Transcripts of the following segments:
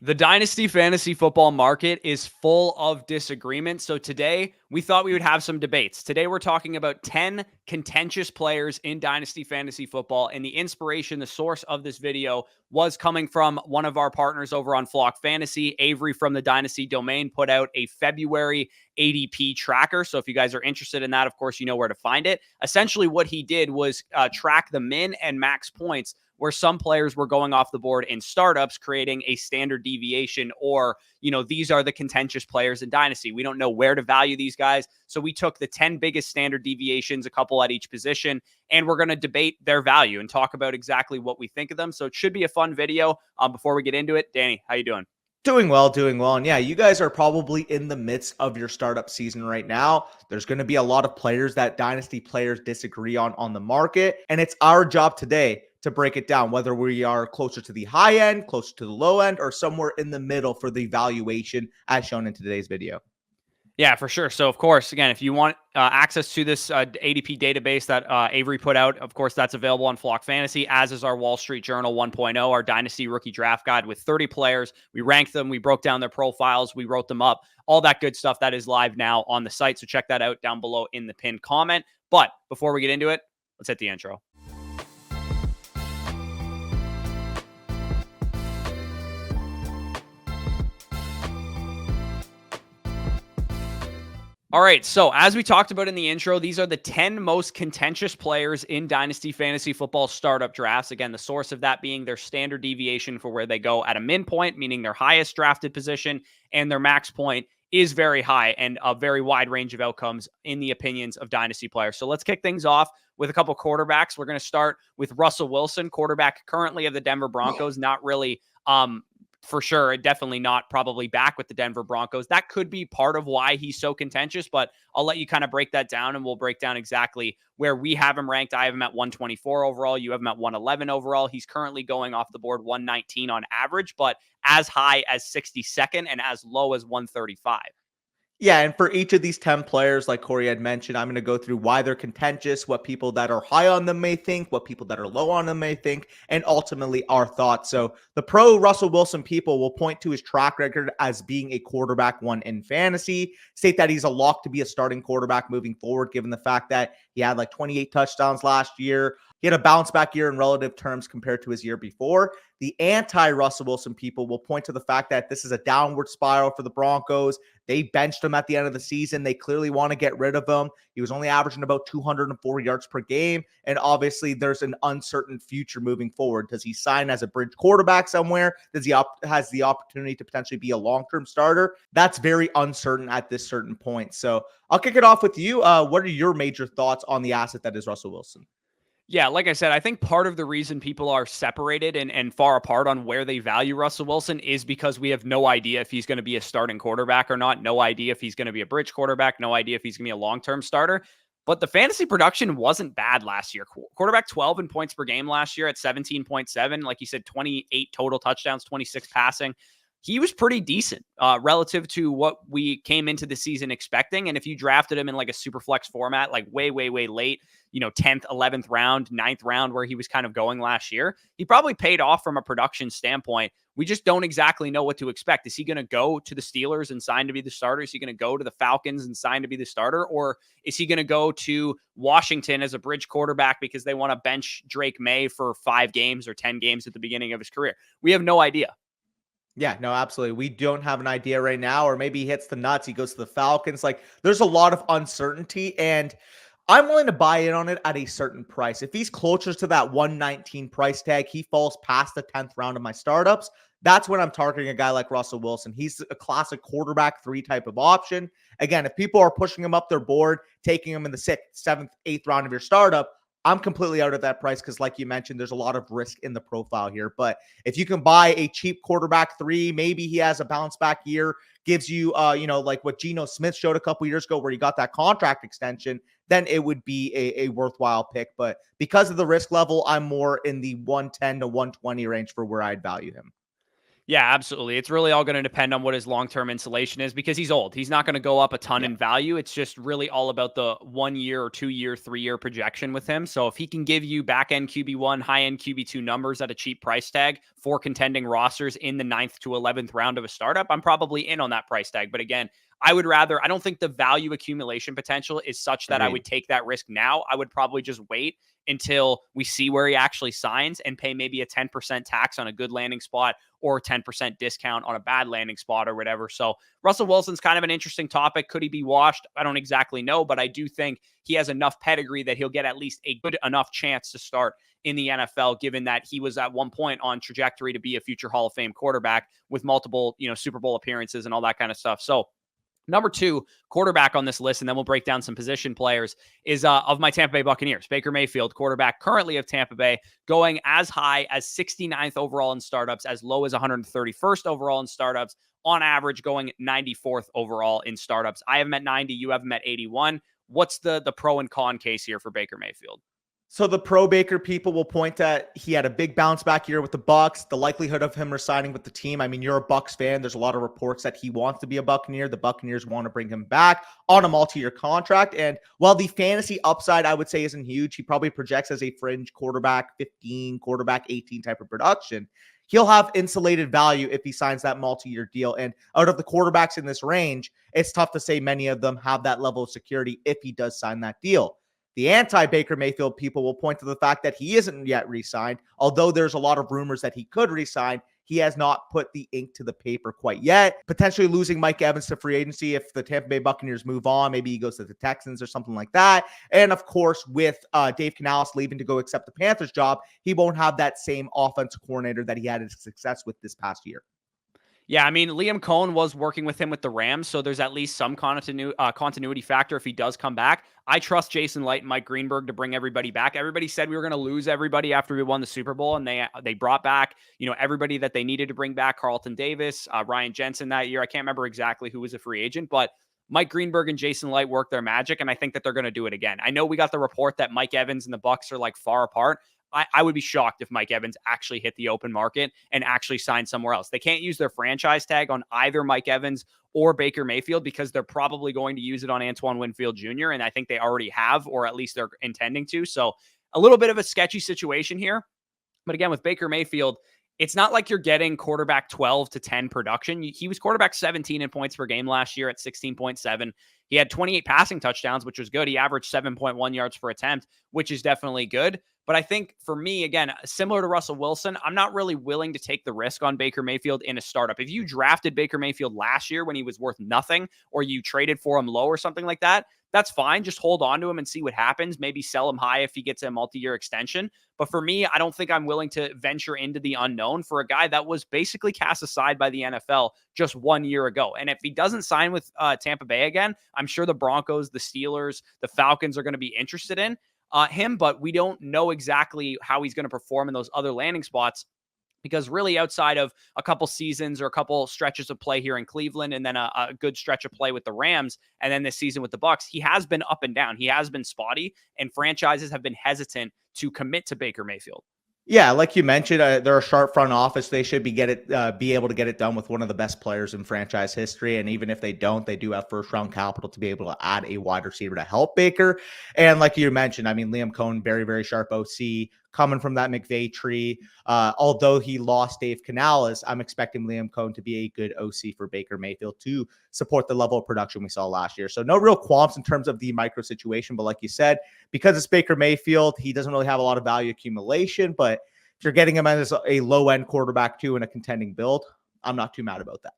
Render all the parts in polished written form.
The Dynasty fantasy football market is full of disagreement. So today we thought we would have some debates. Today we're talking about 10 contentious players in Dynasty fantasy football. And the inspiration, the source of this video was coming from one of our partners over on Flock Fantasy. Avery from the Dynasty domain put out a February ADP tracker. So if you guys are interested in that, of course, you know where to find it. Essentially what he did was track the min and max points where some players were going off the board in startups, creating a standard deviation, or, these are the contentious players in Dynasty. We don't know where to value these guys. So we took the 10 biggest standard deviations, a couple at each position, and we're going to debate their value and talk about exactly what we think of them. So it should be a fun video. Before we get into it, Danny, how you doing? Doing well, doing well. And yeah, you guys are probably in the midst of your startup season right now. There's going to be a lot of players that Dynasty players disagree on the market. And it's our job today to break it down, whether we are closer to the high end, closer to the low end, or somewhere in the middle for the valuation as shown in today's video. Yeah, for sure. So, of course, again, if you want access to this ADP database that Avery put out, of course, that's available on Flock Fantasy, as is our Wall Street Journal 1.0, our Dynasty Rookie Draft Guide with 30 players. We ranked them. We broke down their profiles. We wrote them up. All that good stuff that is live now on the site. So check that out down below in the pinned comment. But before we get into it, let's hit the intro. All right, so as we talked about in the intro, these are the 10 most contentious players in Dynasty Fantasy Football startup drafts. Again, the source of that being their standard deviation for where they go at a min point, meaning their highest drafted position, and their max point is very high and a very wide range of outcomes in the opinions of Dynasty players. So let's kick things off with a couple quarterbacks. We're going to start with Russell Wilson, quarterback currently of the Denver Broncos, not really for sure, definitely not probably back with the Denver Broncos. That could be part of why he's so contentious, but I'll let you kind of break that down and we'll break down exactly where we have him ranked. I have him at 124 overall. You have him at 111 overall. He's currently going off the board 119 on average, but as high as 62nd and as low as 135. Yeah, and for each of these 10 players, like Corey had mentioned, I'm going to go through why they're contentious, what people that are high on them may think, what people that are low on them may think, and ultimately our thoughts. So the pro Russell Wilson people will point to his track record as being a quarterback one in fantasy, state that he's a lock to be a starting quarterback moving forward, given the fact that he had like 28 touchdowns last year. He had a bounce back year in relative terms compared to his year before. The anti-Russell Wilson people will point to the fact that this is a downward spiral for the Broncos. They benched him at the end of the season. They clearly want to get rid of him. He was only averaging about 204 yards per game. And obviously, there's an uncertain future moving forward. Does he sign as a bridge quarterback somewhere? Does he has the opportunity to potentially be a long-term starter? That's very uncertain at this certain point. So I'll kick it off with you. What are your major thoughts on the asset that is Russell Wilson? Yeah, like I said, I think part of the reason people are separated and far apart on where they value Russell Wilson is because we have no idea if he's going to be a starting quarterback or not. No idea if he's going to be a bridge quarterback. No idea if he's going to be a long-term starter. But the fantasy production wasn't bad last year. Quarterback 12 in points per game last year at 17.7. Like you said, 28 total touchdowns, 26 passing. He was pretty decent relative to what we came into the season expecting. And if you drafted him in like a super flex format, like way late, 10th, 11th round, 9th round, where he was kind of going last year, he probably paid off from a production standpoint. We just don't exactly know what to expect. Is he going to go to the Steelers and sign to be the starter? Is he going to go to the Falcons and sign to be the starter? Or is he going to go to Washington as a bridge quarterback because they want to bench Drake May for 5 games or 10 games at the beginning of his career? We have no idea. Yeah, no, absolutely. We don't have an idea right now, or maybe he hits the nuts. He goes to the Falcons. Like, there's a lot of uncertainty, and I'm willing to buy in on it at a certain price. If he's closer to that 119 price tag, he falls past the 10th round of my startups. That's when I'm targeting a guy like Russell Wilson. He's a classic quarterback 3 type of option. Again, if people are pushing him up their board, taking him in the 6th, 7th, 8th round of your startup, I'm completely out of that price because, like you mentioned, there's a lot of risk in the profile here. But if you can buy a cheap quarterback 3, maybe he has a bounce back year, gives you, like what Geno Smith showed a couple years ago where he got that contract extension, then it would be a worthwhile pick. But because of the risk level, I'm more in the 110 to 120 range for where I'd value him. Yeah, absolutely. It's really all going to depend on what his long-term insulation is because he's old. He's not going to go up a ton Yeah. in value. It's just really all about the 1 year or 2 year, 3 year projection with him. So if he can give you back-end QB1, high-end QB2 numbers at a cheap price tag for contending rosters in the 9th to 11th round of a startup, I'm probably in on that price tag. But again, I don't think the value accumulation potential is such that I Agreed. would take that risk now. I would probably just wait until we see where he actually signs and pay maybe a 10% tax on a good landing spot or 10% discount on a bad landing spot or whatever. So Russell Wilson's kind of an interesting topic. Could he be washed? I don't exactly know, but I do think he has enough pedigree that he'll get at least a good enough chance to start in the NFL, given that he was at one point on trajectory to be a future Hall of Fame quarterback with multiple, Super Bowl appearances and all that kind of stuff. So number 2 quarterback on this list, and then we'll break down some position players, is of my Tampa Bay Buccaneers. Baker Mayfield, quarterback currently of Tampa Bay, going as high as 69th overall in startups, as low as 131st overall in startups, on average going 94th overall in startups. I have him at 90, you have him at 81. What's the pro and con case here for Baker Mayfield? So the pro Baker people will point at he had a big bounce back year with the Bucs, the likelihood of him resigning with the team. I mean, you're a Bucs fan. There's a lot of reports that he wants to be a Buccaneer. The Buccaneers want to bring him back on a multi-year contract. And while the fantasy upside, I would say, isn't huge, he probably projects as a fringe quarterback, 15, quarterback 18 type of production. He'll have insulated value if he signs that multi-year deal. And out of the quarterbacks in this range, it's tough to say many of them have that level of security if he does sign that deal. The anti-Baker Mayfield people will point to the fact that he isn't yet re-signed. Although there's a lot of rumors that he could re-sign, he has not put the ink to the paper quite yet. Potentially losing Mike Evans to free agency if the Tampa Bay Buccaneers move on. Maybe he goes to the Texans or something like that. And of course, with Dave Canales leaving to go accept the Panthers job, he won't have that same offensive coordinator that he had success with this past year. Yeah, I mean, Liam Cohen was working with him with the Rams, so there's at least some continuity factor if he does come back. I trust Jason Light and Mike Greenberg to bring everybody back. Everybody said we were going to lose everybody after we won the Super Bowl, and they brought back, everybody that they needed to bring back. Carlton Davis, Ryan Jensen that year. I can't remember exactly who was a free agent, but Mike Greenberg and Jason Light worked their magic, and I think that they're going to do it again. I know we got the report that Mike Evans and the Bucs are like far apart. I would be shocked if Mike Evans actually hit the open market and actually signed somewhere else. They can't use their franchise tag on either Mike Evans or Baker Mayfield because they're probably going to use it on Antoine Winfield Jr., and I think they already have, or at least they're intending to. So a little bit of a sketchy situation here. But again, with Baker Mayfield, it's not like you're getting quarterback 12 to 10 production. He was quarterback 17 in points per game last year at 16.7. He had 28 passing touchdowns, which was good. He averaged 7.1 yards per attempt, which is definitely good. But I think for me, again, similar to Russell Wilson, I'm not really willing to take the risk on Baker Mayfield in a startup. If you drafted Baker Mayfield last year when he was worth nothing, or you traded for him low or something like that, that's fine. Just hold on to him and see what happens. Maybe sell him high if he gets a multi-year extension. But for me, I don't think I'm willing to venture into the unknown for a guy that was basically cast aside by the NFL just 1 year ago. And if he doesn't sign with Tampa Bay again, I'm sure the Broncos, the Steelers, the Falcons are going to be interested in him, but we don't know exactly how he's going to perform in those other landing spots. Because really, outside of a couple seasons or a couple stretches of play here in Cleveland, and then a good stretch of play with the Rams, and then this season with the Bucs, he has been up and down. He has been spotty, and franchises have been hesitant to commit to Baker Mayfield. Yeah, like you mentioned, they're a sharp front office. They should be able to get it done with one of the best players in franchise history. And even if they don't, they do have first round capital to be able to add a wide receiver to help Baker. And like you mentioned, I mean, Liam Cohen, very, very sharp OC coming from that McVay tree. Although he lost Dave Canales, I'm expecting Liam Cohen to be a good OC for Baker Mayfield to support the level of production we saw last year. So no real qualms in terms of the micro situation. But like you said, because it's Baker Mayfield, he doesn't really have a lot of value accumulation. But if you're getting him as a low-end quarterback too in a contending build, I'm not too mad about that.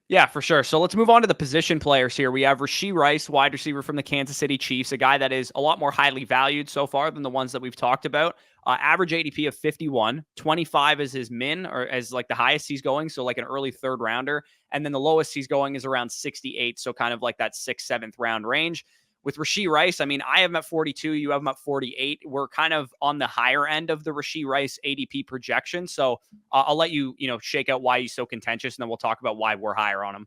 Yeah, for sure. So let's move on to the position players here. We have Rashee Rice, wide receiver from the Kansas City Chiefs, a guy that is a lot more highly valued so far than the ones that we've talked about. Average ADP of 51, 25 is his min, or as like the highest he's going, so like an early third rounder. And then the lowest he's going is around 68, so kind of like that 6th, 7th round range. With Rashee Rice, I mean, I have him at 42. You have him at 48. We're kind of on the higher end of the Rashee Rice ADP projection. So I'll let you, shake out why he's so contentious, and then we'll talk about why we're higher on him.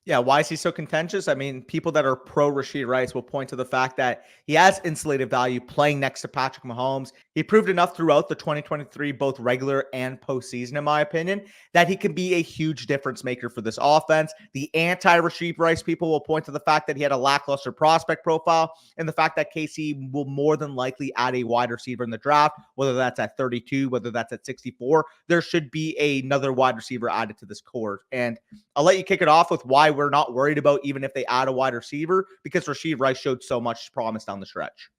Yeah, why is he so contentious? I mean, people that are pro Rashee Rice will point to the fact that he has insulated value playing next to Patrick Mahomes. He proved enough throughout the 2023, both regular and postseason, in my opinion, that he can be a huge difference maker for this offense. The anti-Rashee Rice people will point to the fact that he had a lackluster prospect profile and the fact that KC will more than likely add a wide receiver in the draft, whether that's at 32, whether that's at 64. There should be another wide receiver added to this core. And I'll let you kick it off with why we're not worried about even if they add a wide receiver, because Rashee Rice showed so much promise down the stretch.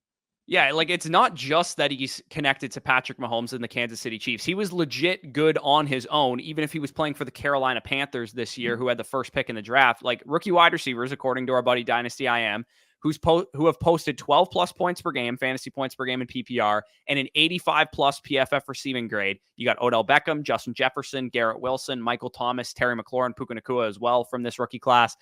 Yeah, like it's not just that he's connected to Patrick Mahomes and the Kansas City Chiefs. He was legit good on his own, even if he was playing for the Carolina Panthers this year, who had the first pick in the draft. Like rookie wide receivers, according to our buddy Dynasty IM, who have posted 12 plus points per game, fantasy points per game in PPR, and an 85 plus PFF receiving grade. You got Odell Beckham, Justin Jefferson, Garrett Wilson, Michael Thomas, Terry McLaurin, Puka Nacua as well from this rookie class,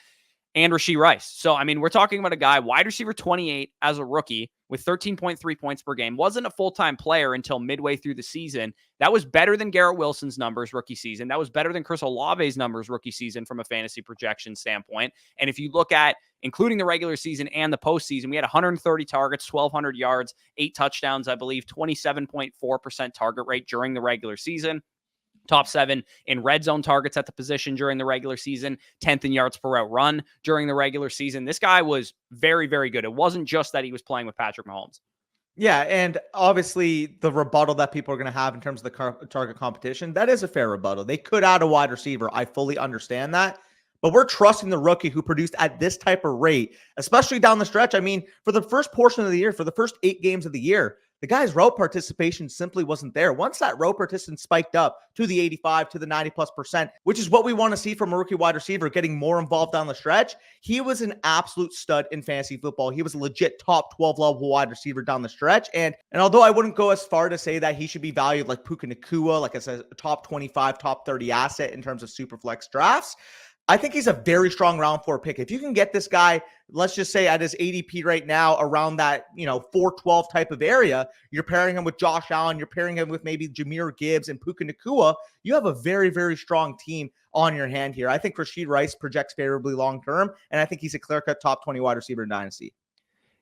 and Rashee Rice. So, I mean, we're talking about a guy, wide receiver 28 as a rookie with 13.3 points per game, wasn't a full-time player until midway through the season. That was better than Garrett Wilson's numbers rookie season. That was better than Chris Olave's numbers rookie season from a fantasy projection standpoint. And if you look at including the regular season and the postseason, we had 130 targets, 1,200 yards, 8 touchdowns, I believe, 27.4% target rate during the regular season. Top 7 in red zone targets at the position during the regular season, 10th in yards per route run during the regular season. This guy was very, very good. It wasn't just that he was playing with Patrick Mahomes. Yeah, and obviously the rebuttal that people are going to have in terms of the target competition, that is a fair rebuttal. They could add a wide receiver. I fully understand that. But we're trusting the rookie who produced at this type of rate, especially down the stretch. I mean, for the first portion of the year, for the first 8 games of the year, the guy's route participation simply wasn't there. Once that route participation spiked up to the 85 to the 90+%, which is what we want to see from a rookie wide receiver, getting more involved down the stretch, he was an absolute stud in fantasy football. He was a legit top 12 level wide receiver down the stretch. And although I wouldn't go as far to say that he should be valued like Puka Nacua, like as a top 25, top 30 asset in terms of super flex drafts, I think he's a very strong round 4 pick. If you can get this guy, let's just say at his ADP right now, around that, 412 type of area, you're pairing him with Josh Allen, you're pairing him with maybe Jahmyr Gibbs and Puka Nacua, you have a very, very strong team on your hand here. I think Rashee Rice projects favorably long-term, and I think he's a clear-cut top 20 wide receiver in Dynasty.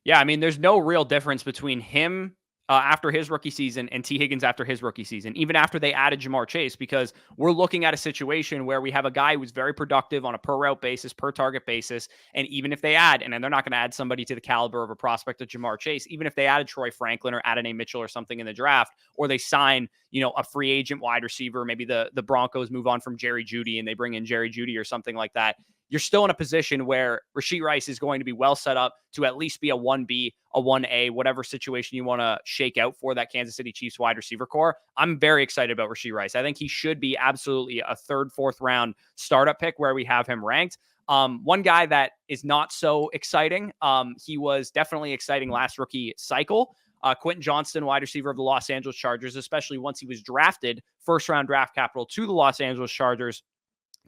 Yeah, I mean, there's no real difference between him after his rookie season and T. Higgins after his rookie season, even after they added Jamar Chase, because we're looking at a situation where we have a guy who's very productive on a per route basis, per target basis. And even if they add, and then they're not going to add somebody to the caliber of a prospect of Jamar Chase, even if they added Troy Franklin or added a Mitchell or something in the draft, or they sign, a free agent wide receiver, maybe the Broncos move on from Jerry Jeudy and they bring in Jerry Jeudy or something like that, you're still in a position where Rashee Rice is going to be well set up to at least be a 1B, a 1A, whatever situation you want to shake out for that Kansas City Chiefs wide receiver core. I'm very excited about Rashee Rice. I think he should be absolutely a 3rd, 4th round startup pick where we have him ranked. One guy that is not so exciting, he was definitely exciting last rookie cycle. Quentin Johnston, wide receiver of the Los Angeles Chargers, especially once he was drafted, 1st round draft capital to the Los Angeles Chargers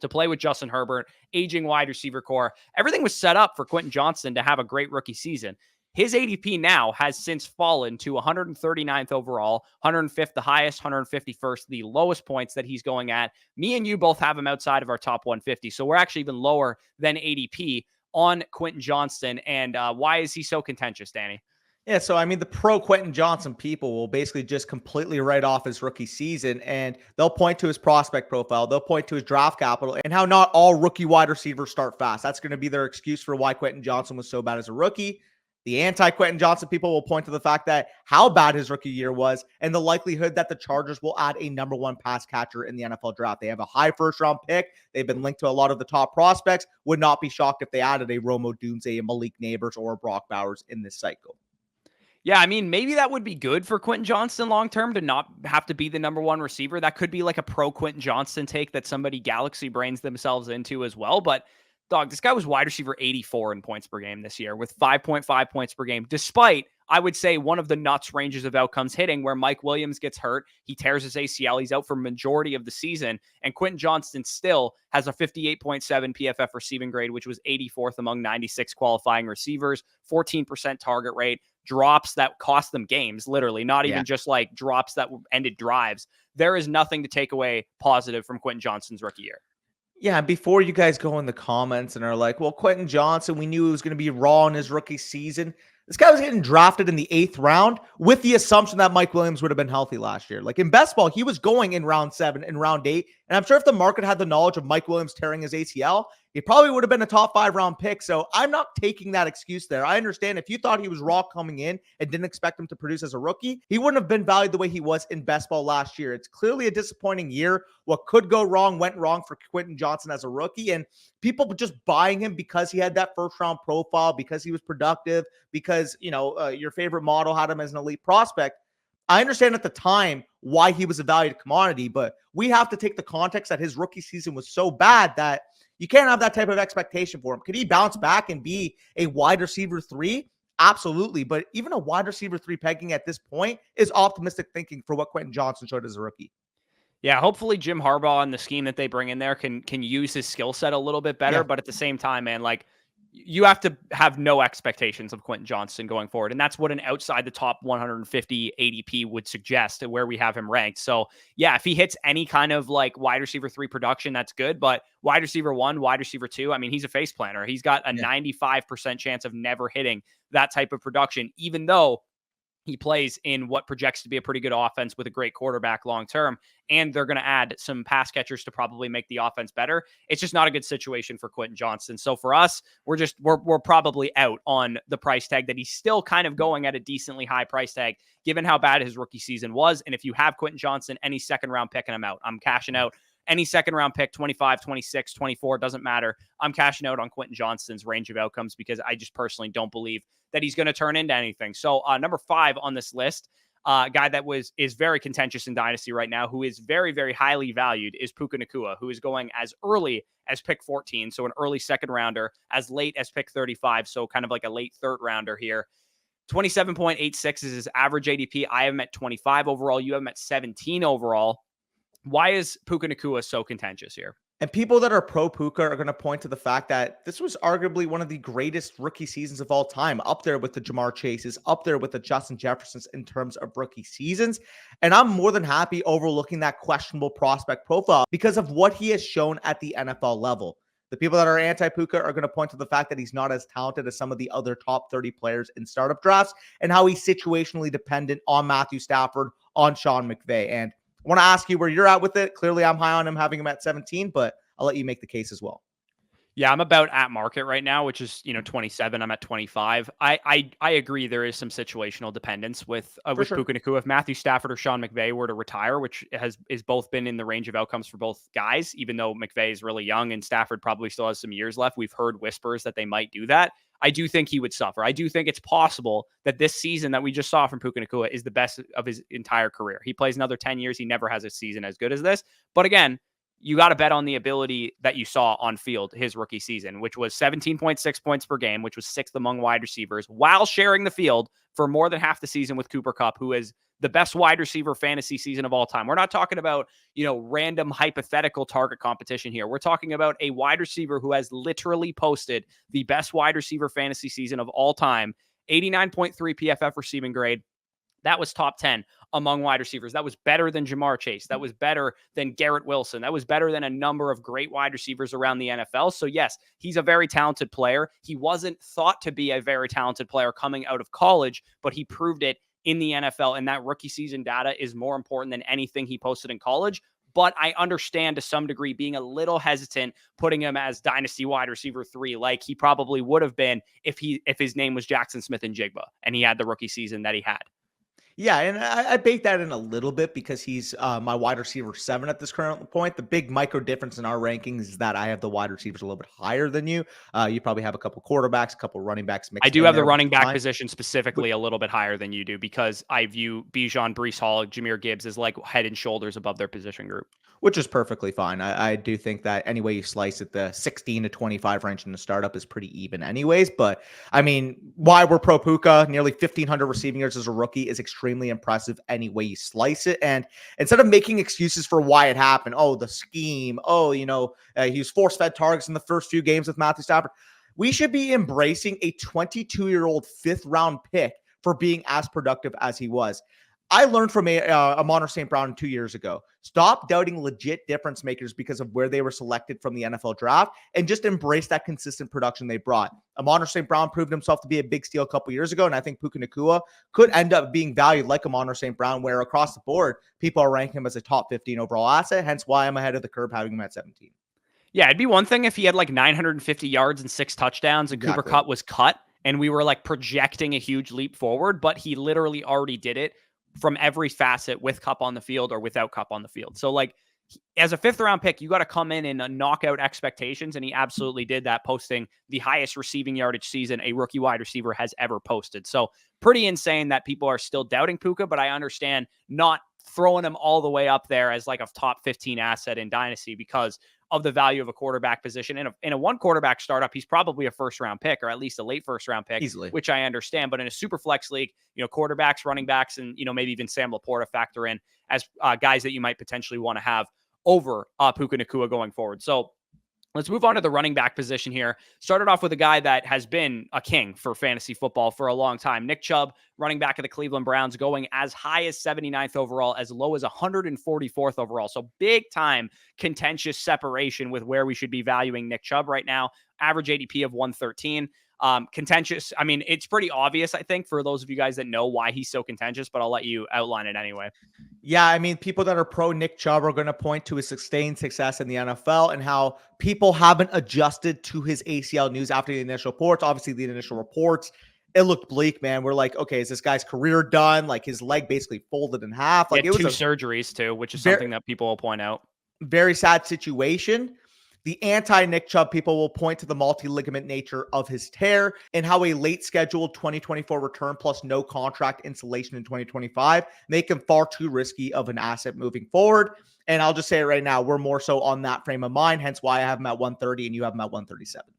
to play with Justin Herbert, aging wide receiver core. Everything was set up for Quentin Johnston to have a great rookie season. His ADP now has since fallen to 139th overall, 105th the highest, 151st the lowest points that he's going at. Me and you both have him outside of our top 150, so we're actually even lower than ADP on Quentin Johnston. And why is he so contentious, Danny? Yeah, so I mean, the pro Quentin Johnston people will basically just completely write off his rookie season, and they'll point to his prospect profile, they'll point to his draft capital, and how not all rookie wide receivers start fast. That's going to be their excuse for why Quentin Johnston was so bad as a rookie. The anti-Quentin Johnston people will point to the fact that how bad his rookie year was and the likelihood that the Chargers will add a number 1 pass catcher in the NFL draft. They have a high 1st round pick. They've been linked to a lot of the top prospects. Would not be shocked if they added a Romo Dunze, a Malik Neighbors, or a Brock Bowers in this cycle. Yeah, I mean, maybe that would be good for Quentin Johnston long-term to not have to be the number 1 receiver. That could be like a pro Quentin Johnston take that somebody galaxy brains themselves into as well. But dog, this guy was wide receiver 84 in points per game this year with 5.5 points per game, despite, I would say, one of the nuts ranges of outcomes hitting where Mike Williams gets hurt. He tears his ACL. He's out for majority of the season. And Quentin Johnston still has a 58.7 PFF receiving grade, which was 84th among 96 qualifying receivers, 14% target rate, drops that cost them games, literally, not even just like drops that ended drives. There is nothing to take away positive from Quentin Johnston's rookie year. Yeah, before you guys go in the comments and are like, well, Quentin Johnston, we knew he was going to be raw in his rookie season. This guy was getting drafted in the 8th round with the assumption that Mike Williams would have been healthy last year. Like in best ball, he was going in round 7 and round 8. And I'm sure if the market had the knowledge of Mike Williams tearing his ACL, he probably would have been a top 5 round pick. So I'm not taking that excuse there. I understand if you thought he was raw coming in and didn't expect him to produce as a rookie, he wouldn't have been valued the way he was in best ball last year. It's clearly a disappointing year. What could go wrong went wrong for Quentin Johnston as a rookie. And people just buying him because he had that first round profile, because he was productive, because, your favorite model had him as an elite prospect. I understand at the time why he was a valued commodity, but we have to take the context that his rookie season was so bad that you can't have that type of expectation for him. Could he bounce back and be a wide receiver 3? Absolutely. But even a wide receiver 3 pegging at this point is optimistic thinking for what Quentin Johnston showed as a rookie. Yeah, hopefully Jim Harbaugh and the scheme that they bring in there can use his skill set a little bit better. Yeah. But at the same time, man, like you have to have no expectations of Quentin Johnston going forward. And that's what an outside the top 150 ADP would suggest where we have him ranked. So yeah, if he hits any kind of like wide receiver 3 production, that's good. But wide receiver 1, wide receiver 2, I mean, he's a face planner. He's got a 95% chance of never hitting that type of production, even though he plays in what projects to be a pretty good offense with a great quarterback long term, and they're going to add some pass catchers to probably make the offense better. It's just not a good situation for Quentin Johnston. So for us, we're probably out on the price tag that he's still kind of going at a decently high price tag, given how bad his rookie season was. And if you have Quentin Johnston, any second round pick, and I'm out. I'm cashing out. Any second round pick, 25, 26, 24, doesn't matter. I'm cashing out on Quentin Johnston's range of outcomes because I just personally don't believe that he's going to turn into anything. So number 5 on this list, guy that is very contentious in Dynasty right now, who is very, very highly valued, is Puka Nacua, who is going as early as pick 14, so an early second rounder, as late as pick 35, so kind of like a late third rounder here. 27.86 is his average ADP. I have him at 25 overall. You have him at 17 overall. Why is Puka Nacua so contentious here? And people that are pro Puka are going to point to the fact that this was arguably one of the greatest rookie seasons of all time, up there with the Jamar Chases, up there with the Justin Jeffersons in terms of rookie seasons. And I'm more than happy overlooking that questionable prospect profile because of what he has shown at the NFL level. The people that are anti-Puka are going to point to the fact that he's not as talented as some of the other top 30 players in startup drafts and how he's situationally dependent on Matthew Stafford, on Sean McVay. And I want to ask you where you're at with it. Clearly, I'm high on him, having him at 17, but I'll let you make the case as well. Yeah, I'm about at market right now, which is 27. I'm at 25. I agree there is some situational dependence with Sure. Puka Nacua. If Matthew Stafford or Sean McVay were to retire, which is both been in the range of outcomes for both guys, even though McVay is really young and Stafford probably still has some years left. We've heard whispers that they might do that. I do think he would suffer. I do think it's possible that this season that we just saw from Puka Nacua is the best of his entire career. He plays another 10 years. He never has a season as good as this. But again, you got to bet on the ability that you saw on field his rookie season, which was 17.6 points per game, which was 6th among wide receivers, while sharing the field for more than half the season with Cooper Kupp, who is the best wide receiver fantasy season of all time. We're not talking about, random hypothetical target competition here. We're talking about a wide receiver who has literally posted the best wide receiver fantasy season of all time, 89.3 PFF receiving grade. That was top 10 among wide receivers. That was better than Jamar Chase. That was better than Garrett Wilson. That was better than a number of great wide receivers around the NFL. So yes, he's a very talented player. He wasn't thought to be a very talented player coming out of college, but he proved it in the NFL. And that rookie season data is more important than anything he posted in college. But I understand to some degree being a little hesitant putting him as dynasty wide receiver 3, like he probably would have been if his name was Jackson Smith-Njigba and he had the rookie season that he had. Yeah, and I bake that in a little bit because he's my wide receiver 7 at this current point. The big micro difference in our rankings is that I have the wide receivers a little bit higher than you. You probably have a couple quarterbacks, a couple running backs mixed in. I do have the running back position specifically a little bit higher than you do because I view Bijan, Breece Hall, Jahmyr Gibbs as like head and shoulders above their position group. Which is perfectly fine. I do think that any way you slice it, the 16 to 25 range in the startup is pretty even anyways. But I mean, why we're pro Puka, nearly 1,500 receiving yards as a rookie is extremely impressive any way you slice it. And instead of making excuses for why it happened, the scheme, he was force-fed targets in the first few games with Matthew Stafford, we should be embracing a 22-year-old 5th round pick for being as productive as he was. I learned from Amon St. Brown 2 years ago. Stop doubting legit difference makers because of where they were selected from the NFL draft and just embrace that consistent production they brought. Amon St. Brown proved himself to be a big steal a couple years ago, and I think Puka Nacua could end up being valued like Amon St. Brown, where across the board, people are ranking him as a top 15 overall asset, hence why I'm ahead of the curve having him at 17. Yeah, it'd be one thing if he had like 950 yards and 6 touchdowns and Cooper Kupp was cut and we were like projecting a huge leap forward, but he literally already did it from every facet with Kupp on the field or without Kupp on the field. So like as a 5th round pick, you got to come in and knock out expectations. And he absolutely did that, posting the highest receiving yardage season a rookie wide receiver has ever posted. So pretty insane that people are still doubting Puka, but I understand not throwing him all the way up there as like a top 15 asset in Dynasty because of the value of a quarterback position. In a one quarterback startup, he's probably a 1st round pick or at least a late 1st round pick, easily, which I understand. But in a super flex league, quarterbacks, running backs, and, maybe even Sam Laporta factor in as guys that you might potentially want to have over Puka Nacua going forward. So let's move on to the running back position here. Started off with a guy that has been a king for fantasy football for a long time. Nick Chubb, running back of the Cleveland Browns, going as high as 79th overall, as low as 144th overall. So big time contentious separation with where we should be valuing Nick Chubb right now. Average ADP of 113. Contentious. I mean, it's pretty obvious, I think, for those of you guys that know why he's so contentious, but I'll let you outline it anyway. Yeah, I mean, people that are pro Nick Chubb are going to point to his sustained success in the NFL and how people haven't adjusted to his ACL news after the initial reports. Obviously, the initial reports, it looked bleak, man. We're like, okay, is this guy's career done? Like his leg basically folded in half. Like it was 2 surgeries too, which is something that people will point out. Very sad situation. The anti-Nick Chubb people will point to the multi-ligament nature of his tear and how a late scheduled 2024 return plus no contract installation in 2025 make him far too risky of an asset moving forward. And I'll just say it right now, we're more so on that frame of mind, hence why I have him at 130 and you have him at 137.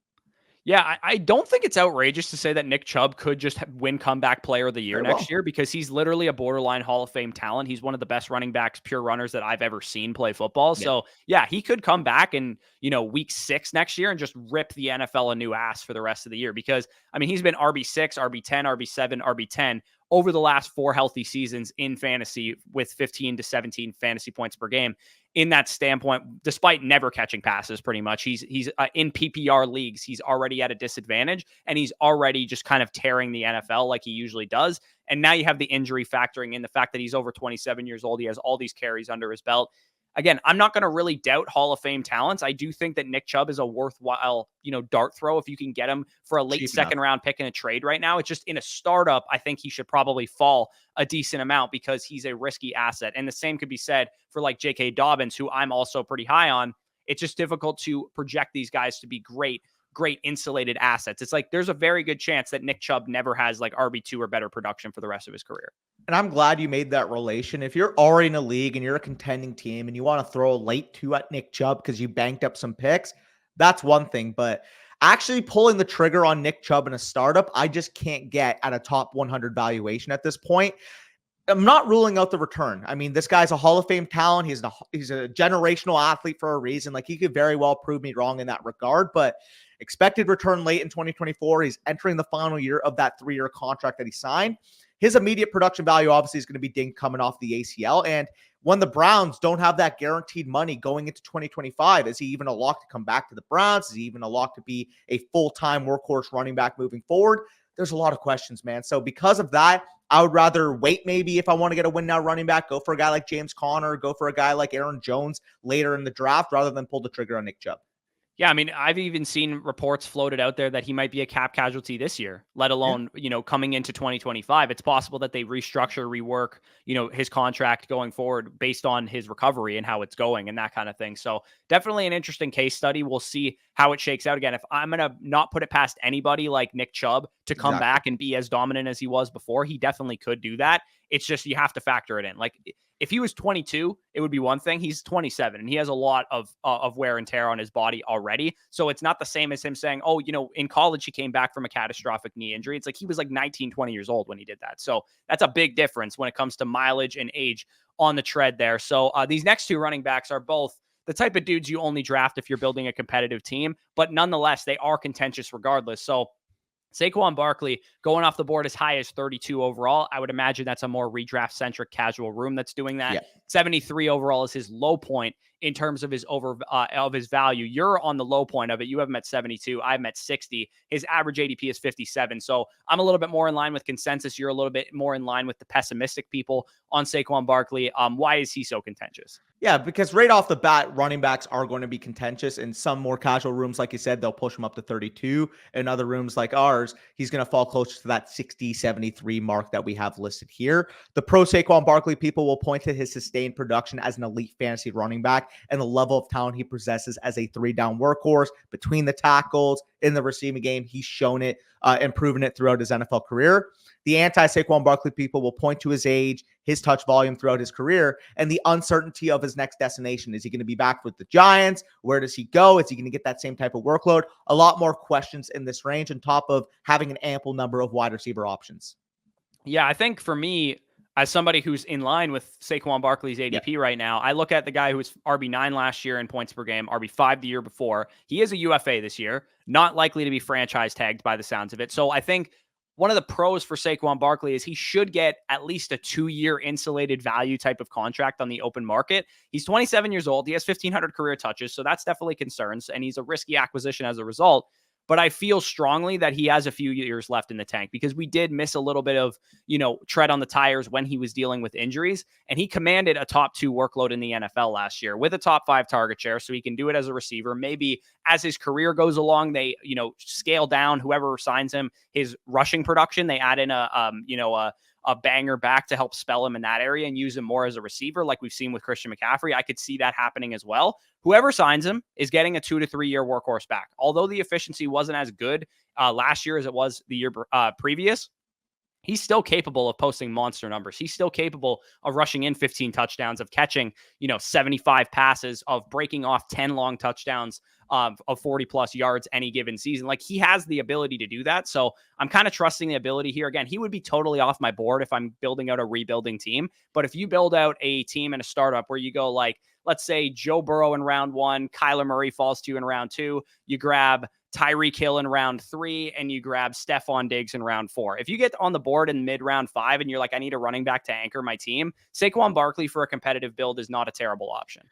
Yeah, I don't think it's outrageous to say that Nick Chubb could just win comeback player of the year next year because he's literally a borderline Hall of Fame talent. He's one of the best running backs, pure runners that I've ever seen play football. Yeah. So yeah, he could come back in, week 6 next year and just rip the NFL a new ass for the rest of the year because, I mean, he's been RB6, RB10, RB7, RB10 over the last 4 healthy seasons in fantasy with 15 to 17 fantasy points per game. In that standpoint, despite never catching passes, pretty much, he's in PPR leagues. He's already at a disadvantage, and he's already just kind of tearing the NFL like he usually does. And now you have the injury factoring in the fact that he's over 27 years old. He has all these carries under his belt. Again, I'm not going to really doubt Hall of Fame talents. I do think that Nick Chubb is a worthwhile, dart throw if you can get him for a late second round pick in a trade right now. It's just in a startup, I think he should probably fall a decent amount because he's a risky asset. And the same could be said for like J.K. Dobbins, who I'm also pretty high on. It's just difficult to project these guys to be great insulated assets. It's like there's a very good chance that Nick Chubb never has like RB2 or better production for the rest of his career. And I'm glad you made that relation. If you're already in a league and you're a contending team and you want to throw a late 2 at Nick Chubb because you banked up some picks, that's one thing. But actually pulling the trigger on Nick Chubb in a startup, I just can't get at a top 100 valuation at this point. I'm not ruling out the return. I mean, this guy's a Hall of Fame talent. He's a generational athlete for a reason. Like he could very well prove me wrong in that regard, but expected return late in 2024. He's entering the final year of that 3-year contract that he signed. His immediate production value obviously is going to be dinged coming off the ACL. And when the Browns don't have that guaranteed money going into 2025, is he even a lock to come back to the Browns? Is he even a lock to be a full-time workhorse running back moving forward? There's a lot of questions, man. So because of that, I would rather wait maybe if I want to get a win now running back, go for a guy like James Conner, go for a guy like Aaron Jones later in the draft rather than pull the trigger on Nick Chubb. Yeah, I mean, I've even seen reports floated out there that he might be a cap casualty this year, let alone, coming into 2025. It's possible that they restructure, rework, his contract going forward based on his recovery and how it's going and that kind of thing. So definitely an interesting case study. We'll see how it shakes out. Again, if I'm going to not put it past anybody like Nick Chubb to come back and be as dominant as he was before, he definitely could do that. It's just you have to factor it in. Like if he was 22, it would be one thing. He's 27 and he has a lot of wear and tear on his body already. So it's not the same as him saying, oh, in college, he came back from a catastrophic knee injury. It's like he was like 19, 20 years old when he did that. So that's a big difference when it comes to mileage and age on the tread there. So these next 2 running backs are both the type of dudes you only draft if you're building a competitive team, but nonetheless, they are contentious regardless. So Saquon Barkley going off the board as high as 32 overall. I would imagine that's a more redraft centric casual room that's doing that. Yeah. 73 overall is his low point in terms of his of his value. You're on the low point of it. You have him at 72. I'm at 60. His average ADP is 57. So I'm a little bit more in line with consensus. You're a little bit more in line with the pessimistic people on Saquon Barkley. Why is he so contentious? Yeah, because right off the bat, running backs are going to be contentious. In some more casual rooms, like you said, they'll push him up to 32. In other rooms like ours, he's going to fall closer to that 60, 73 mark that we have listed here. The pro Saquon Barkley people will point to his sustained production as an elite fantasy running back and the level of talent he possesses as a 3-down workhorse between the tackles in the receiving game. He's shown it and proven it throughout his NFL career. The anti-Saquon Barkley people will point to his age, his touch volume throughout his career, and the uncertainty of his next destination. Is he going to be back with the Giants? Where does he go? Is he going to get that same type of workload? A lot more questions in this range on top of having an ample number of wide receiver options. Yeah, I think for me, as somebody who's in line with Saquon Barkley's ADP right now, I look at the guy who was RB9 last year in points per game, RB5 the year before. He is a UFA this year, not likely to be franchise tagged by the sounds of it. So I think one of the pros for Saquon Barkley is he should get at least a 2-year insulated value type of contract on the open market. He's 27 years old. He has 1,500 career touches, so that's definitely concerns, and he's a risky acquisition as a result. But I feel strongly that he has a few years left in the tank because we did miss a little bit of, tread on the tires when he was dealing with injuries. And he commanded a top 2 workload in the NFL last year with a top 5 target share. So he can do it as a receiver. Maybe as his career goes along, they, scale down whoever signs him, his rushing production. They add in a banger back to help spell him in that area and use him more as a receiver, like we've seen with Christian McCaffrey. I could see that happening as well. Whoever signs him is getting a 2 to 3 year workhorse back. Although the efficiency wasn't as good last year as it was the year previous, he's still capable of posting monster numbers. He's still capable of rushing in 15 touchdowns, of catching, 75 passes, of breaking off 10 long touchdowns of 40 plus yards any given season. Like, he has the ability to do that. So I'm kind of trusting the ability here. Again, he would be totally off my board if I'm building out a rebuilding team. But if you build out a team and a startup where you go like, let's say Joe Burrow in round 1, Kyler Murray falls to you in round 2, you grab Tyreek Hill in round 3, and you grab Stephon Diggs in round 4. If you get on the board in mid-round 5 and you're like, I need a running back to anchor my team, Saquon Barkley for a competitive build is not a terrible option.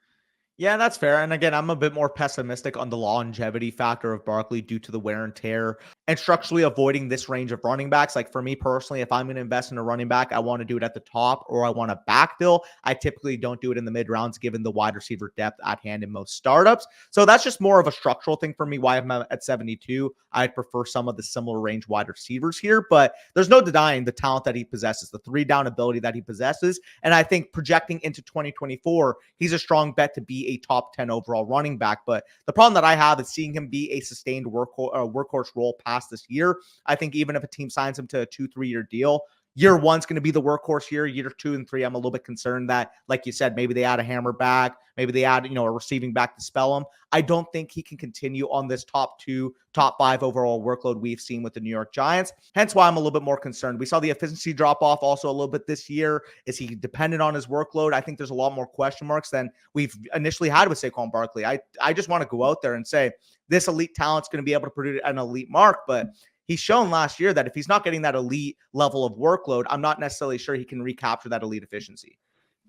Yeah, that's fair. And again, I'm a bit more pessimistic on the longevity factor of Barkley due to the wear and tear and structurally avoiding this range of running backs. Like, for me personally, if I'm going to invest in a running back, I want to do it at the top or I want to backfill. I typically don't do it in the mid rounds given the wide receiver depth at hand in most startups. So that's just more of a structural thing for me. Why I'm at 72. I'd prefer some of the similar range wide receivers here, but there's no denying the talent that he possesses, the 3-down ability that he possesses. And I think projecting into 2024, he's a strong bet to be a top 10 overall running back. But the problem that I have is seeing him be a sustained workhorse role past this year. I think even if a team signs him to a 2-3 year deal, year 1's going to be the workhorse year. Year 2 and 3, I'm a little bit concerned that, like you said, maybe they add a hammer back, maybe they add, a receiving back to spell him. I don't think he can continue on this top 2, top 5 overall workload we've seen with the New York Giants. Hence why I'm a little bit more concerned. We saw the efficiency drop off also a little bit this year. Is he dependent on his workload? I think there's a lot more question marks than we've initially had with Saquon Barkley. I just want to go out there and say this elite talent's going to be able to produce an elite mark, but he's shown last year that if he's not getting that elite level of workload, I'm not necessarily sure he can recapture that elite efficiency.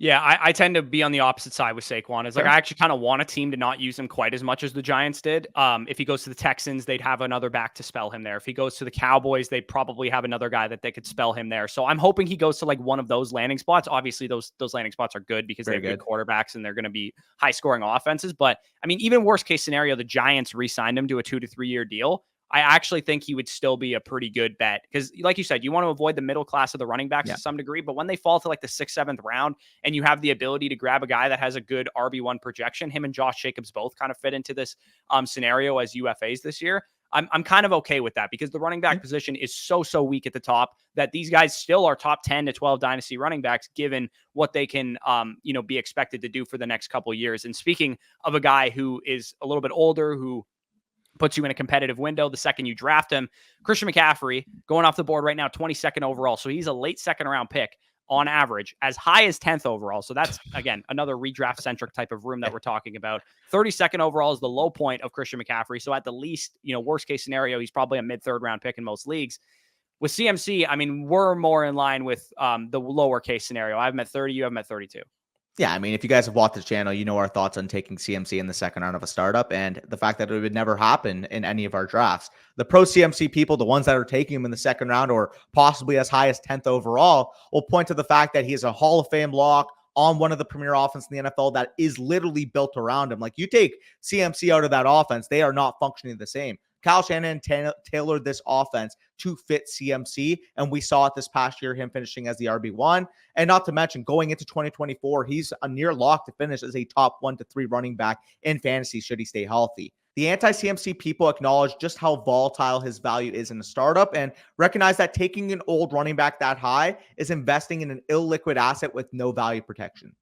Yeah, I tend to be on the opposite side with Saquon. It's like, I actually kind of want a team to not use him quite as much as the Giants did. If he goes to the Texans, they'd have another back to spell him there. If he goes to the Cowboys, they'd probably have another guy that they could spell him there. So I'm hoping he goes to like one of those landing spots. Obviously, those landing spots are good because they have good quarterbacks and they're going to be high scoring offenses. But I mean, even worst case scenario, the Giants re-signed him to a 2 to 3 year deal. I actually think he would still be a pretty good bet because, like you said, you want to avoid the middle class of the running backs to some degree. But when they fall to like the 6th, 7th round and you have the ability to grab a guy that has a good RB1 projection, him and Josh Jacobs both kind of fit into this scenario as UFAs this year. I'm kind of okay with that because the running back position is so weak at the top that these guys still are top 10 to 12 dynasty running backs given what they can, be expected to do for the next couple of years. And speaking of a guy who is a little bit older, who puts you in a competitive window the second you draft him, Christian McCaffrey going off the board right now, 22nd overall. So he's a late 2nd round pick on average as high as 10th overall. So that's, again, another redraft centric type of room that we're talking about. 32nd overall is the low point of Christian McCaffrey. So at the least, worst case scenario, he's probably a mid third round pick in most leagues. With CMC, I mean, we're more in line with the lower case scenario. I have him at 30, you have him at 32. Yeah, I mean, if you guys have watched the channel, you know our thoughts on taking CMC in the second round of a startup and the fact that it would never happen in any of our drafts. The pro CMC people, the ones that are taking him in the second round or possibly as high as 10th overall, will point to the fact that he is a Hall of Fame lock on one of the premier offense in the NFL that is literally built around him. Like, you take CMC out of that offense, they are not functioning the same. Kyle Shanahan tailored this offense to fit CMC, and we saw it this past year, him finishing as the RB1. And not to mention, going into 2024, he's a near lock to finish as a top 1 to 3 running back in fantasy should he stay healthy. The anti-CMC people acknowledge just how volatile his value is in a startup and recognize that taking an old running back that high is investing in an illiquid asset with no value protection.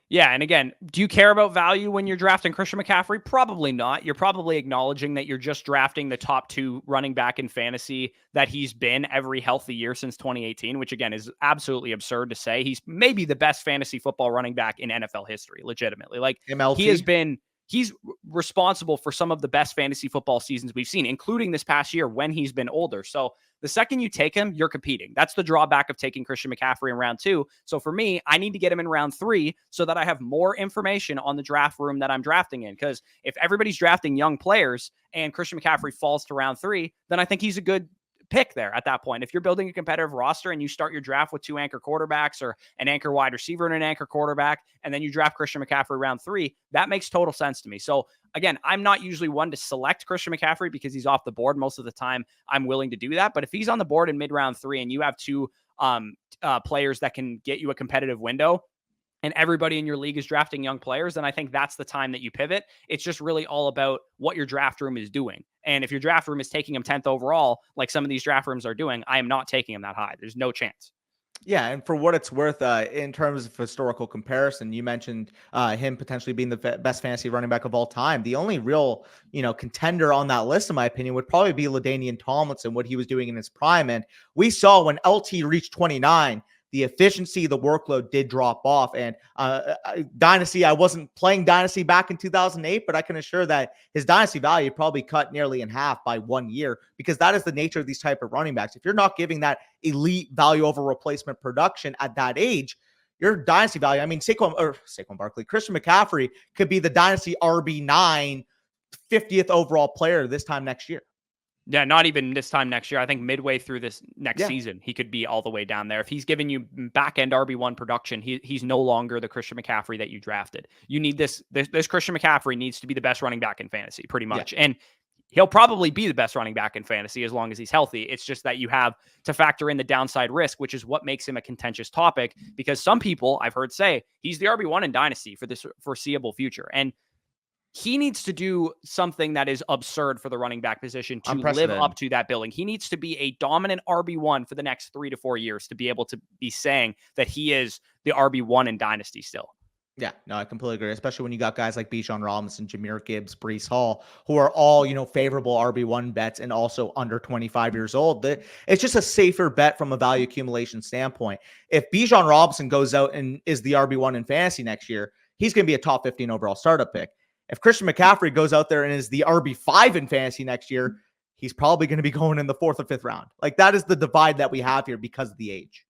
Yeah, and again, do you care about value when you're drafting Christian McCaffrey? Probably not. You're probably acknowledging that you're just drafting the top 2 running back in fantasy that he's been every healthy year since 2018, which again is absolutely absurd to say. He's maybe the best fantasy football running back in NFL history, legitimately. Like, MLT. He's responsible for some of the best fantasy football seasons we've seen, including this past year when he's been older. So the second you take him, you're competing. That's the drawback of taking Christian McCaffrey in round 2. So for me, I need to get him in round 3 so that I have more information on the draft room that I'm drafting in. Because if everybody's drafting young players and Christian McCaffrey falls to round 3, then I think he's a good pick there at that point. If you're building a competitive roster and you start your draft with 2 anchor quarterbacks or an anchor wide receiver and an anchor quarterback, and then you draft Christian McCaffrey round 3, that makes total sense to me. So again, I'm not usually one to select Christian McCaffrey because he's off the board. Most of the time I'm willing to do that. But if he's on the board in mid round 3 and you have 2 players that can get you a competitive window, and everybody in your league is drafting young players, then I think that's the time that you pivot. It's just really all about what your draft room is doing. And if your draft room is taking him 10th overall, like some of these draft rooms are doing, I am not taking him that high. There's no chance. Yeah, and for what it's worth, in terms of historical comparison, you mentioned him potentially being the best fantasy running back of all time. The only real, contender on that list, in my opinion, would probably be LaDainian Tomlinson, what he was doing in his prime. And we saw when LT reached 29, the efficiency, the workload did drop off. And Dynasty, I wasn't playing Dynasty back in 2008, but I can assure that his Dynasty value probably cut nearly in half by 1 year, because that is the nature of these type of running backs. If you're not giving that elite value over replacement production at that age, your Dynasty value, I mean, Saquon Barkley, Christian McCaffrey could be the Dynasty RB9, 50th overall player this time next year. Yeah, not even this time next year. I think midway through this next season, he could be all the way down there. If he's giving you back-end RB1 production, he's no longer the Christian McCaffrey that you drafted. You need this Christian McCaffrey needs to be the best running back in fantasy, pretty much. Yeah. And he'll probably be the best running back in fantasy as long as he's healthy. It's just that you have to factor in the downside risk, which is what makes him a contentious topic, because some people I've heard say he's the RB1 in Dynasty for this foreseeable future. And he needs to do something that is absurd for the running back position to live up to that billing. He needs to be a dominant RB1 for the next 3 to 4 years to be able to be saying that he is the RB1 in Dynasty still. Yeah, no, I completely agree, especially when you got guys like Bijan Robinson, Jahmyr Gibbs, Breece Hall, who are all, favorable RB1 bets and also under 25 years old. It's just a safer bet from a value accumulation standpoint. If Bijan Robinson goes out and is the RB1 in fantasy next year, he's going to be a top 15 overall startup pick. If Christian McCaffrey goes out there and is the RB5 in fantasy next year, he's probably going to be going in the 4th or 5th round. Like, that is the divide that we have here because of the age.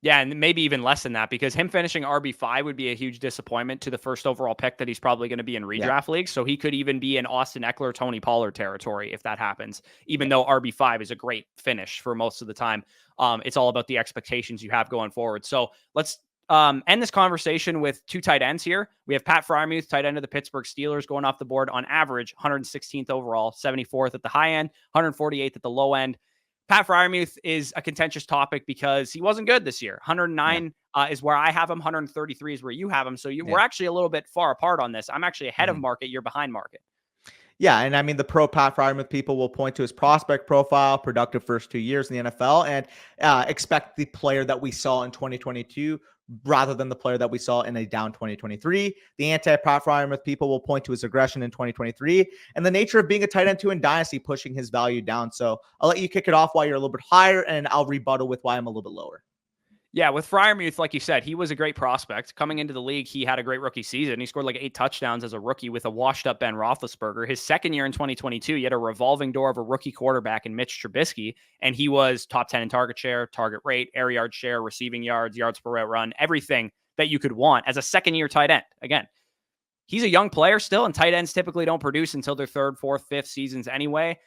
Yeah, and maybe even less than that, because him finishing RB5 would be a huge disappointment to the first overall pick that he's probably going to be in redraft leagues. So he could even be in Austin Eckler, Tony Pollard territory if that happens, even though RB5 is a great finish for most of the time. It's all about the expectations you have going forward. So let's end this conversation with 2 tight ends here. We have Pat Freiermuth, tight end of the Pittsburgh Steelers, going off the board on average, 116th overall, 74th at the high end, 148th at the low end. Pat Freiermuth is a contentious topic because he wasn't good this year. 109 is where I have him. 133 is where you have him. So we're actually a little bit far apart on this. I'm actually ahead of market. You're behind market. Yeah, and I mean, the pro Pat Freiermuth people will point to his prospect profile, productive first 2 years in the NFL, and expect the player that we saw in 2022 rather than the player that we saw in a down 2023. The anti-Pat Freiermuth people will point to his aggression in 2023 and the nature of being a tight end 2 in Dynasty, pushing his value down. So I'll let you kick it off while you're a little bit higher, and I'll rebuttal with why I'm a little bit lower. Yeah, with Freiermuth, like you said, he was a great prospect. Coming into the league, he had a great rookie season. He scored like 8 touchdowns as a rookie with a washed-up Ben Roethlisberger. His second year in 2022, he had a revolving door of a rookie quarterback in Mitch Trubisky, and he was top 10 in target share, target rate, air yard share, receiving yards, yards per route run, everything that you could want as a second-year tight end. Again, he's a young player still, and tight ends typically don't produce until their third, fourth, fifth seasons anyway.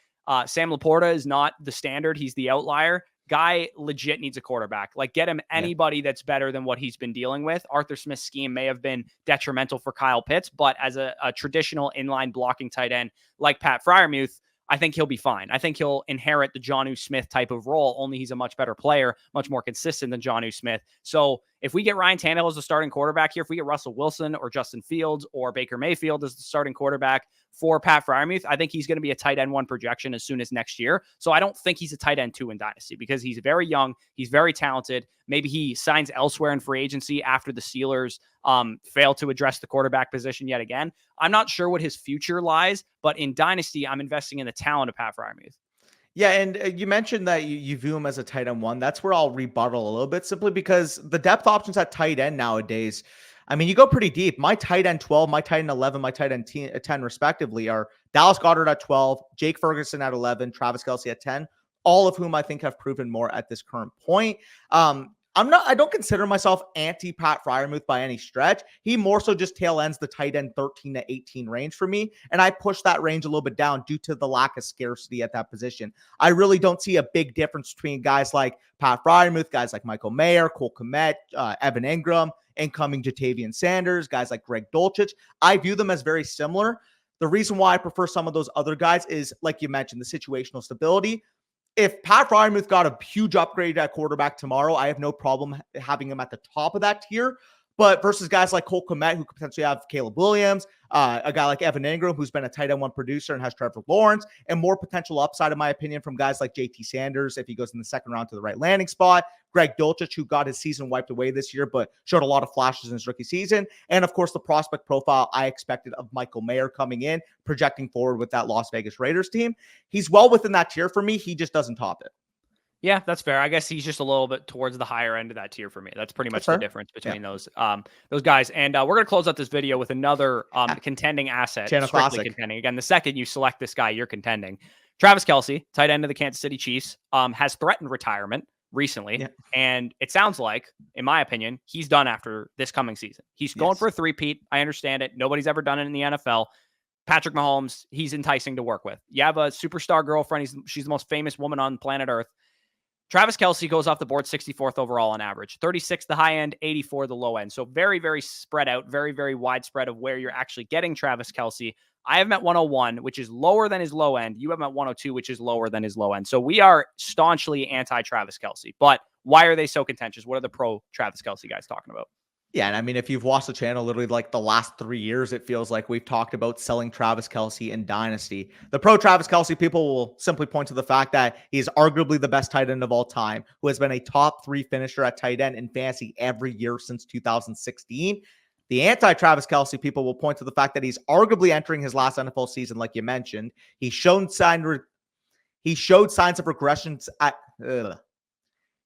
Sam Laporta is not the standard. He's the outlier. Guy legit needs a quarterback. Like, get him anybody that's better than what he's been dealing with. Arthur Smith's scheme may have been detrimental for Kyle Pitts, but as a traditional inline blocking tight end like Pat Freiermuth, I think he'll be fine. I think he'll inherit the Jonnu Smith type of role, only he's a much better player, much more consistent than Jonnu Smith. So if we get Ryan Tannehill as the starting quarterback here, if we get Russell Wilson or Justin Fields or Baker Mayfield as the starting quarterback for Pat Freiermuth, I think he's going to be a tight end 1 projection as soon as next year. So I don't think he's a tight end 2 in Dynasty because he's very young. He's very talented. Maybe he signs elsewhere in free agency after the Steelers fail to address the quarterback position yet again. I'm not sure what his future lies, but in Dynasty, I'm investing in the talent of Pat Freiermuth. Yeah, and you mentioned that you view him as a tight end 1. That's where I'll rebuttal a little bit, simply because the depth options at tight end nowadays, I mean, you go pretty deep. My tight end 12, my tight end 11, my tight end 10 respectively are Dallas Goedert at 12, Jake Ferguson at 11, Travis Kelce at 10, all of whom I think have proven more at this current point. I don't consider myself anti Pat Freiermuth by any stretch. He more so just tail ends the tight end 13 to 18 range for me. And I push that range a little bit down due to the lack of scarcity at that position. I really don't see a big difference between guys like Pat Freiermuth, guys like Michael Mayer, Cole Kmet, Evan Ingram, incoming Jatavian Sanders, guys like Greg Dulcich. I view them as very similar. The reason why I prefer some of those other guys is, like you mentioned, the situational stability. If Pat Freiermuth got a huge upgrade at quarterback tomorrow, I have no problem having him at the top of that tier. But versus guys like Cole Kmet, who could potentially have Caleb Williams, a guy like Evan Ingram, who's been a tight end 1 producer and has Trevor Lawrence, and more potential upside, in my opinion, from guys like JT Sanders, if he goes in the second round to the right landing spot, Greg Dulcich, who got his season wiped away this year, but showed a lot of flashes in his rookie season. And of course, the prospect profile I expected of Michael Mayer coming in, projecting forward with that Las Vegas Raiders team. He's well within that tier for me. He just doesn't top it. Yeah, that's fair. I guess he's just a little bit towards the higher end of that tier for me. That's pretty much the difference between those guys. And we're going to close out this video with another contending asset. Channel Classic. Contending. Again, the second you select this guy, you're contending. Travis Kelce, tight end of the Kansas City Chiefs, has threatened retirement recently. Yeah. And it sounds like, in my opinion, he's done after this coming season. He's going for a three-peat. I understand it. Nobody's ever done it in the NFL. Patrick Mahomes, he's enticing to work with. You have a superstar girlfriend. She's the most famous woman on planet Earth. Travis Kelce goes off the board 64th overall on average, 36 the high end, 84 the low end. So very, very spread out, very, very widespread of where you're actually getting Travis Kelce. I have him at 101, which is lower than his low end. You have him at 102, which is lower than his low end. So we are staunchly anti-Travis Kelce. But why are they so contentious? What are the pro-Travis Kelce guys talking about? Yeah, and I mean, if you've watched the channel literally like the last 3 years, it feels like we've talked about selling Travis Kelce in Dynasty. The pro-Travis Kelce people will simply point to the fact that he's arguably the best tight end of all time, who has been a top 3 finisher at tight end in fantasy every year since 2016. The anti-Travis Kelce people will point to the fact that he's arguably entering his last NFL season, like you mentioned. He showed signs of regression at...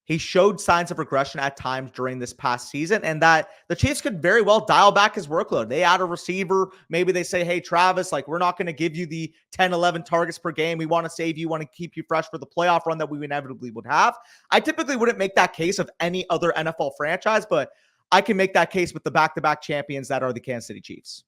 He showed signs of regression at times during this past season, and that the Chiefs could very well dial back his workload. They add a receiver. Maybe they say, hey, Travis, like, we're not going to give you the 10, 11 targets per game. We want to save you, want to keep you fresh for the playoff run that we inevitably would have. I typically wouldn't make that case of any other NFL franchise, but I can make that case with the back-to-back champions that are the Kansas City Chiefs.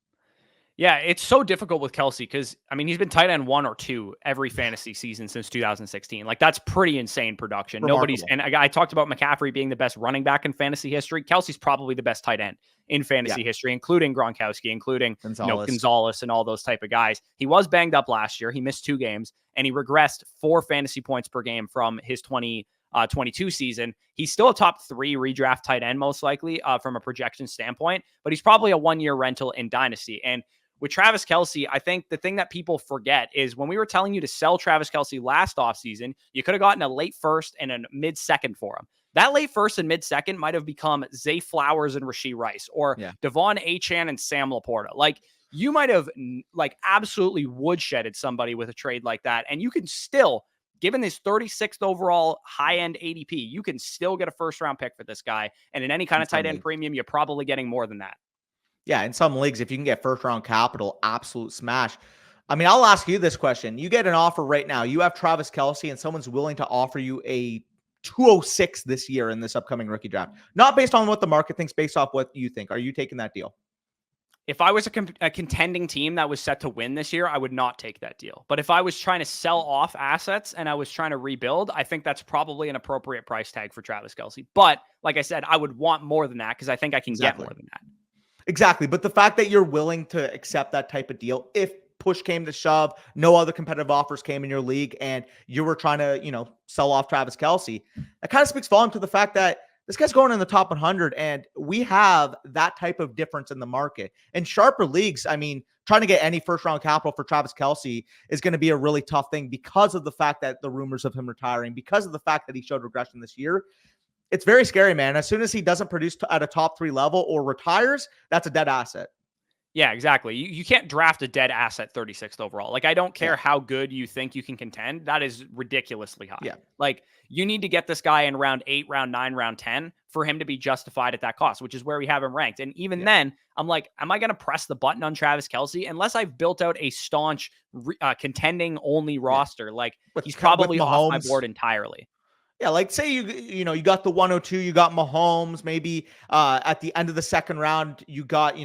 Yeah, it's so difficult with Kelce because, I mean, he's been tight end 1 or 2 every fantasy season since 2016. Like, that's pretty insane production. Remarkable. And I talked about McCaffrey being the best running back in fantasy history. Kelce's probably the best tight end in fantasy history, including Gronkowski, including Gonzalez and all those type of guys. He was banged up last year. He missed 2 games, and he regressed 4 fantasy points per game from his 2022 season. He's still a top 3 redraft tight end, most likely, from a projection standpoint, but he's probably a 1-year rental in Dynasty. And with Travis Kelce, I think the thing that people forget is when we were telling you to sell Travis Kelce last offseason, you could have gotten a late first and a mid-second for him. That late first and mid-second might have become Zay Flowers and Rashee Rice, or Devon Achane and Sam Laporta. Like, you might have like absolutely woodshedded somebody with a trade like that, and you can still given this 36th overall high-end ADP, you can still get a first-round pick for this guy. And in any kind of tight end premium, you're probably getting more than that. Yeah, in some leagues, if you can get first-round capital, absolute smash. I mean, I'll ask you this question. You get an offer right now. You have Travis Kelce, and someone's willing to offer you a 206 this year in this upcoming rookie draft. Not based on what the market thinks, based off what you think. Are you taking that deal? If I was a contending team that was set to win this year, I would not take that deal. But if I was trying to sell off assets and I was trying to rebuild, I think that's probably an appropriate price tag for Travis Kelce. But like I said, I would want more than that because I think I can get more than that. Exactly. But the fact that you're willing to accept that type of deal, if push came to shove, no other competitive offers came in your league, and you were trying to, sell off Travis Kelce, that kind of speaks volume to the fact that this guy's going in the top 100, and we have that type of difference in the market. In sharper leagues, I mean, trying to get any first-round capital for Travis Kelce is going to be a really tough thing because of the fact that the rumors of him retiring, because of the fact that he showed regression this year. It's very scary, man. As soon as he doesn't produce at a top 3 level or retires, that's a dead asset. Yeah, exactly. You can't draft a dead asset 36th overall. Like, I don't care how good you think you can contend. That is ridiculously high. Yeah. Like, you need to get this guy in round 8, round 9, round 10 for him to be justified at that cost, which is where we have him ranked. And even then, I'm like, am I going to press the button on Travis Kelce? Unless I've built out a staunch contending only roster, like he's probably off my board entirely. Yeah, like say you got the 102, you got Mahomes, maybe at the end of the second round, you got,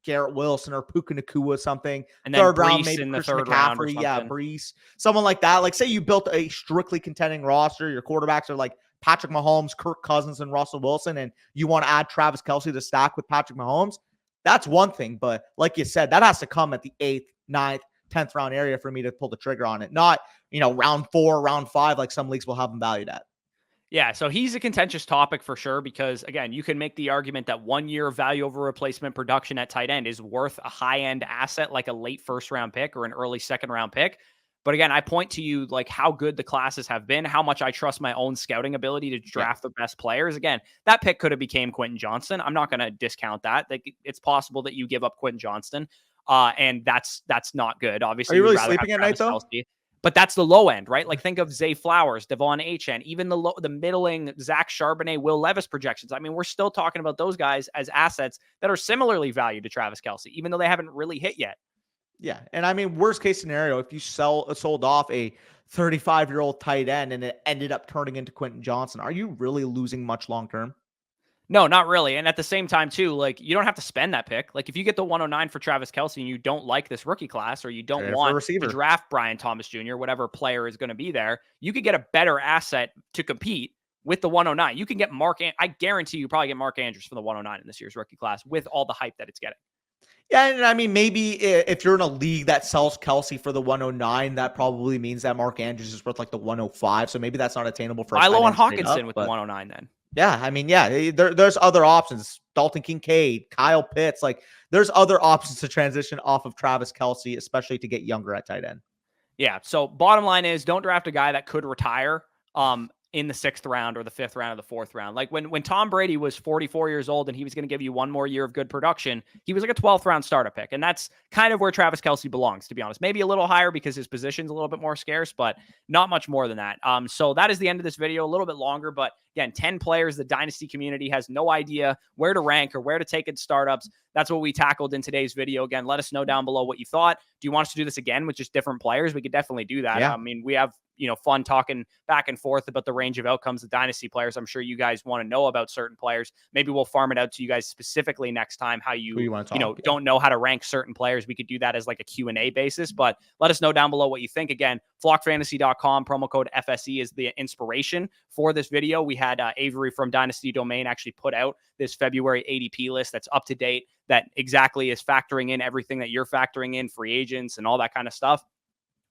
Garrett Wilson or Puka Nacua something. And then third Brees round, maybe in the Christian third round or McCaffrey, something. Brees, someone like that. Like say you built a strictly contending roster, your quarterbacks are like Patrick Mahomes, Kirk Cousins, and Russell Wilson, and you want to add Travis Kelce to stack with Patrick Mahomes. That's one thing, but like you said, that has to come at the 8th, 9th, 10th round area for me to pull the trigger on it. Not, round 4, round 5, like some leagues will have him valued at. Yeah, so he's a contentious topic for sure because, again, you can make the argument that 1 year of value over replacement production at tight end is worth a high-end asset like a late first-round pick or an early second-round pick. But again, I point to you like how good the classes have been, how much I trust my own scouting ability to draft the best players. Again, that pick could have became Quentin Johnston. I'm not going to discount that. It's possible that you give up Quentin Johnston, and that's not good. Obviously, are you really sleeping at night, though? Kelce. But that's the low end, right? Like think of Zay Flowers, Devon Achane, even the middling Zach Charbonnet, Will Levis projections. I mean, we're still talking about those guys as assets that are similarly valued to Travis Kelce, even though they haven't really hit yet. Yeah. And I mean, worst case scenario, if you sold off a 35-year-old tight end and it ended up turning into Quentin Johnston, are you really losing much long-term? No, not really. And at the same time, too, like you don't have to spend that pick. Like if you get the 109 for Travis Kelce and you don't like this rookie class or you don't want to draft Brian Thomas Jr., whatever player is going to be there, you could get a better asset to compete with the 109. You can get I guarantee you probably get Mark Andrews for the 109 in this year's rookie class with all the hype that it's getting. Yeah, and I mean, maybe if you're in a league that sells Kelce for the 109, that probably means that Mark Andrews is worth like the 105. So maybe that's not attainable for Milo and Hawkinson with the 109 then. Yeah, I mean, there's other options. Dalton Kincaid, Kyle Pitts. Like, there's other options to transition off of Travis Kelce, especially to get younger at tight end. Yeah, so bottom line is don't draft a guy that could retire in the 6th round or the 5th round or the 4th round. Like when Tom Brady was 44 years old and he was going to give you one more year of good production, he was like a 12th round starter pick. And that's kind of where Travis Kelce belongs, to be honest. Maybe a little higher because his position's a little bit more scarce, but not much more than that. So that is the end of this video, a little bit longer, but again, 10 players the Dynasty community has no idea where to rank or where to take in startups. That's what we tackled in today's video. Again, let us know down below what you thought. Do you want us to do this again with just different players? We could definitely do that. Yeah. I mean, we have fun talking back and forth about the range of outcomes of Dynasty players. I'm sure you guys want to know about certain players. Maybe we'll farm it out to you guys specifically next time, how you don't know how to rank certain players. We could do that as like a Q&A basis, but let us know down below what you think. Again, flockfantasy.com, promo code FSE is the inspiration for this video. We had Avery from Dynasty Domain actually put out this February ADP list that's up to date, that exactly is factoring in everything that you're factoring in, free agents and all that kind of stuff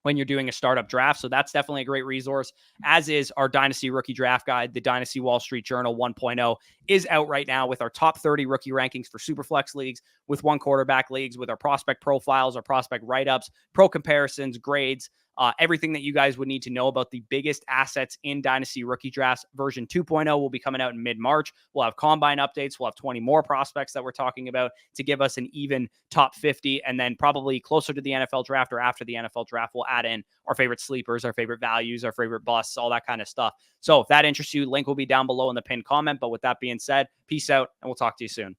when you're doing a startup draft. So that's definitely a great resource, as is our Dynasty Rookie Draft Guide. The Dynasty Wall Street Journal 1.0 is out right now with our top 30 rookie rankings for Superflex leagues, with one quarterback leagues, with our prospect profiles, our prospect write-ups, pro comparisons, grades, everything that you guys would need to know about the biggest assets in Dynasty rookie drafts. Version 2.0 will be coming out in mid-March. We'll have combine updates. We'll have 20 more prospects that we're talking about to give us an even top 50. And then probably closer to the NFL draft or after the NFL draft, we'll add in our favorite sleepers, our favorite values, our favorite busts, all that kind of stuff. So if that interests you, link will be down below in the pinned comment. But with that being said, peace out, and we'll talk to you soon.